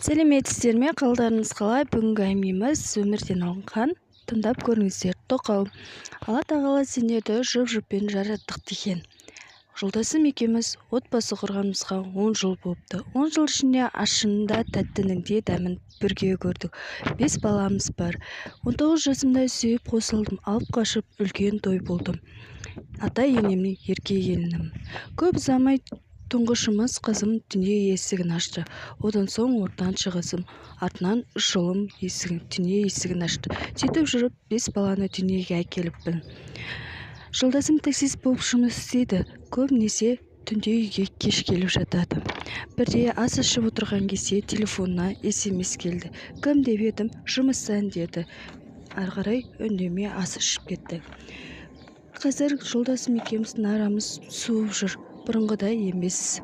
Сәлеметсіздер ме? Қалдарыңыз қалай? Бүгінгі әңгімеміз өмірден алынған. Тыңдап көріңіздер. Тоқал. Алла тағала сендерді жұп-жұппен жараттық деген. Жолдасым екеуміз отбасы құрғанымызға 10 жыл болыпты. 10 жыл ішінде ащының да тәттінің де дәмін бірге көрдік. 5 баламыз бар. 19 жасымда сүйіп қосылдым, алып қашып үлкен той болдым. Ата-енемнің ерке келінім. Көп ұзамай тұңғышымыз қызым дүние есігін ашты. Одан соң ортаншы қызым, артынан 3 ұлым дүние есігін ашты. Сөйтіп жүріп 5 баланы дүниеге әкеліппін. Жолдасым таксист болып жұмыс істейді. Көбінесе түнде үйге кеш келіп жатады. Бірде ас ішіп отырған кезде телефонына SMS келді. Кім деп едім, жұмыстан деді. Ары қарай үндемей ас ішіп кетті. Қазір жолдасым екеуміздің арамыз суып жүр. Бұрынғыдай емес.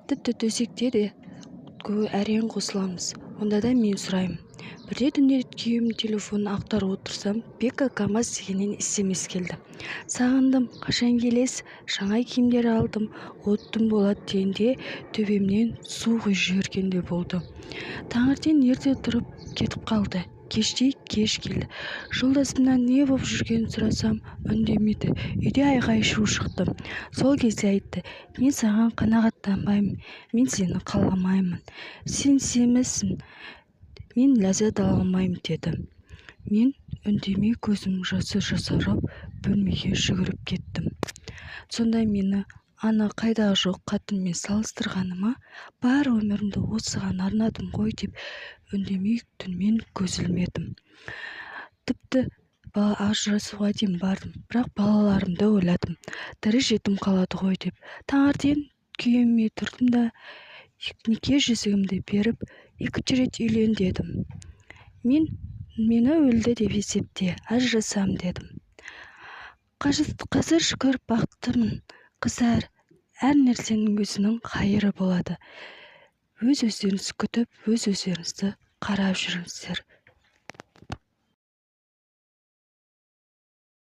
Тіпті төсекте де әрең қосыламыз. Онда да мен сұраймын. Бірде түнде күйеуімнің телефонын ақтарып отырсам, Бека КамАЗ дегеннен SMS келді. Сағындым, қашан келесіз? Жаңа киімдер алдым, оттым болады дегенде төбемнен су құйып жібергендей болды. Таңертең ерте тұрып кетіп қалды. Кеште кеш келді. Жолдасымнан не болып жүргенін сұрасам, үндемейді. Үйде айғай-шу шықты. Сол кезде айтты: мен саған қанағаттанбаймын, мен сені қаламаймын. Сен семізсің, мен ләззат ала алмаймын деді. Мен үндемей көзім жасы жасарып, бөлмеге жүгіріп кеттім. Сонда мені ана қайдағы жоқ қатынмен салыстырғаныма, бар өмірімді осыған арнадым ғой деп үндемей түнмен көз ілмедім. Тіпті ажырасуға дейін бардым, бірақ балаларымды ойладым. Тірі жетім қалады ғой деп. Таңертең күйеуіме тұрдым да неке жүзігімді беріп, 2 рет үйлен дедім. Мені өлді деп есепте, ажырасам дедім. Қазір шүкір бақыттымын. Қыздар, әр нәрсенің өзінің қайыры болады. Өз-өздеріңізді күтіп, өз-өздеріңізді қарап жүріңіздер.